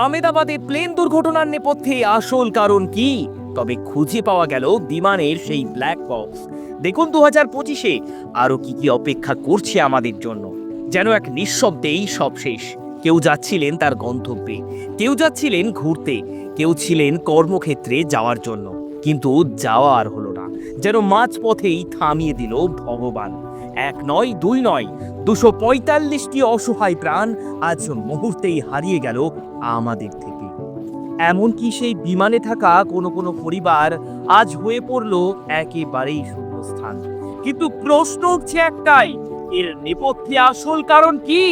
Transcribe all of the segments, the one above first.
আহমেদাবাদে plane দুর্ঘটনার নেপথ্যে আসল কারণ কি? তবে খুঁজে পাওয়া গেল বিমানের সেই ব্ল্যাক বক্স। দেখুন 2025-এ আরো কি কি অপেক্ষা করছে আমাদের জন্য। যেন এক নিঃশব্দেই সব শেষ। কেউ যাচ্ছিলেন তার গন্তব্যে, কেউ যাচ্ছিলেন ঘুরতে, কেউ ছিলেন কর্মক্ষেত্রে যাওয়ার জন্য, কিন্তু যাওয়া আর হলো না। যেন মাঝপথেই থামিয়ে দিল ভগবান। এক নয়, দুই নয়, 245টি অসহায় প্রাণ আজ মুহূর্তেই হারিয়ে গেল আমাদের থেকে। এমনকি সেই বিমানে থাকা কোনো কোনো পরিবার আজ হয়ে পড়ল একেবারেই শূন্যস্থান। কিন্তু প্রশ্ন উঠছে একটাই, এর নেপথ্যে আসল কারণ কি?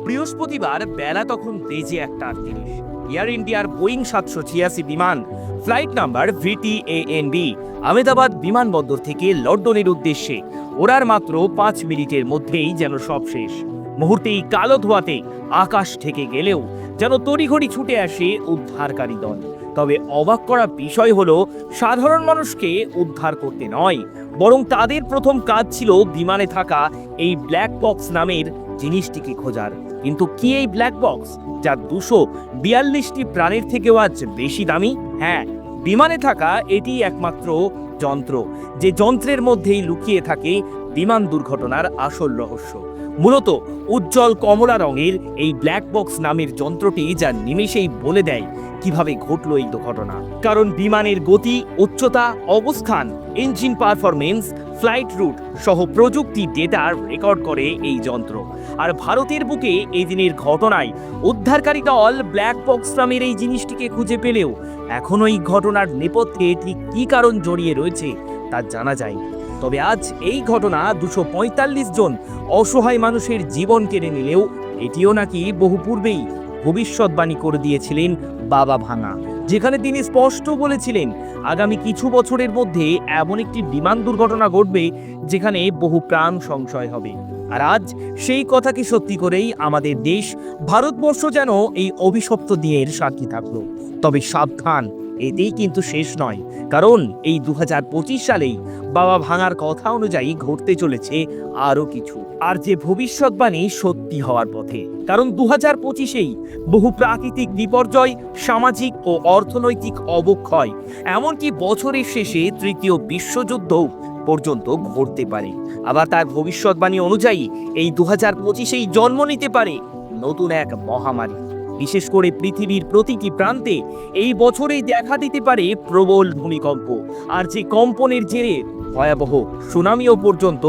বৃহস্পতিবার বেলা তখন বেজে 1:38। এয়ার ইন্ডিয়ার বোয়িং 786 বিমান, ফ্লাইট নাম্বার VTANB, আহমেদাবাদ বিমানবন্দর থেকে লন্ডনের উদ্দেশ্যে ওড়ার মাত্র 5 মিনিটের মধ্যেই যেন সব শেষ। মুহূর্তেই কালো ধোঁয়াতে আকাশ থেকে গেলেও যেন তড়িঘড়ি ছুটে আসে উদ্ধারকারী দল। তবে অবাক করা বিষয় হলো, সাধারণ মানুষকে উদ্ধার করতে নয়, বরং তাদের প্রথম কাজ ছিল বিমানে থাকা এই ব্ল্যাক বক্স নামের জিনিসটিকে খোঁজার। কিন্তু কি এই ব্ল্যাক বক্স, যা 242টি প্রাণের থেকেও আজ বেশি দামি? হ্যাঁ, বিমানে থাকা এটি একমাত্র যন্ত্র, যে যন্ত্রের মধ্যেই লুকিয়ে থাকে বিমান দুর্ঘটনার আসল রহস্য। মূলত উজ্জ্বল কমলা রঙের এই ব্ল্যাক বক্স নামের যন্ত্রটি যা নিমেষেই বলে দেয় কিভাবে ঘটল এই দুর্ঘটনা। কারণ বিমানের গতি, উচ্চতা, অবস্থান, ইঞ্জিন পারফরমেন্স, ফ্লাইট রুট সহ প্রযুক্তি ডেটা রেকর্ড করে এই যন্ত্র। আর ভারতের বুকে এই দিনের ঘটনায় উদ্ধারকারী দল ব্ল্যাক বক্স নামের এই জিনিসটিকে খুঁজে পেলেও এখনো এই ঘটনার নেপথ্যে ঠিক কী কারণ জড়িয়ে রয়েছে তা জানা যায়নি। তবে আজ এই ঘটনা 245 জন অসহায় মানুষের জীবন কেড়ে নিলেও এটিও নাকি বহু পূর্বেই ভবিষ্যৎবাণী করে দিয়েছিলেন বাবা ভাঙা, যেখানে তিনি স্পষ্ট বলেছিলেন আগামী কিছু বছরের মধ্যে এমন একটি বিমান দুর্ঘটনা ঘটবে যেখানে বহু প্রাণ সংশয় হবে। আর আজ সেই কথাকে সত্যি করেই আমাদের দেশ ভারতবর্ষ যেন এই অভিশপ্ত দিনের সাক্ষী থাকলো। তবে সাবধান, এতেই কিন্তু শেষ নয়, কারণ এই 2025 সালেই বাবা ভাঙার কথা অনুযায়ী ঘটতে চলেছে আরো কিছু। আর যে ভবিষ্যৎবাণী সত্যি হওয়ার পথে। কারণ 2025-এই বহু প্রাকৃতিক বিপর্যয়, সামাজিক ও অর্থনৈতিক অবক্ষয়, এমনকি বছরের শেষে তৃতীয় বিশ্বযুদ্ধ পর্যন্ত ঘটতে পারে। আবার তার ভবিষ্যৎবাণী অনুযায়ী এই 2025-এই জন্ম নিতে পারে নতুন এক মহামারী। বিশেষ করে পৃথিবীর প্রতিটি প্রান্তে এই বছরেই দেখা দিতে পারে প্রবল ভূমিকম্প, আর যে কম্পনের জেরে ভয়াবহ সুনামিও পর্যন্ত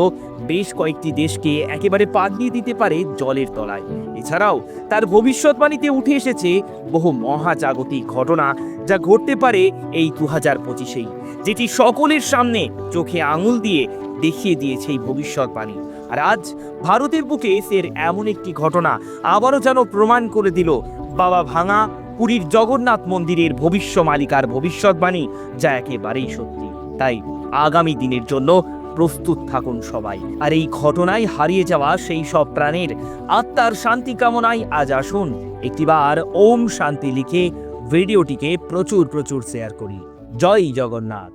বেশ কয়েকটি দেশকে একেবারে পাঠিয়ে দিতে পারে জলের তলায়। এছাড়াও তার ভবিষ্যৎবাণীতে উঠে এসেছে বহু মহাজাগতিক ঘটনা যা ঘটতে পারে এই 2025-এই, যেটি সকলের সামনে চোখে আঙুল দিয়ে দেখিয়ে দিয়েছে এই ভবিষ্যৎবাণী। আর আজ ভারতের বুকে এর এমন একটি ঘটনা আবারও যেন প্রমাণ করে দিল বাবা ভাঙা, পুরীর জগন্নাথ মন্দিরের ভবিষ্যমালিকার ভবিষ্যৎবাণী, যা একেবারেই সত্যি। তাই আগামী দিনের জন্য প্রস্তুত থাকুন সবাই। আর এই ঘটনায় হারিয়ে যাওয়া সেই সব প্রাণের আত্মার শান্তি কামনায় আজ আসুন একটিবার ওম শান্তি লিখে ভিডিওটিকে প্রচুর শেয়ার করি। জয় জগন্নাথ।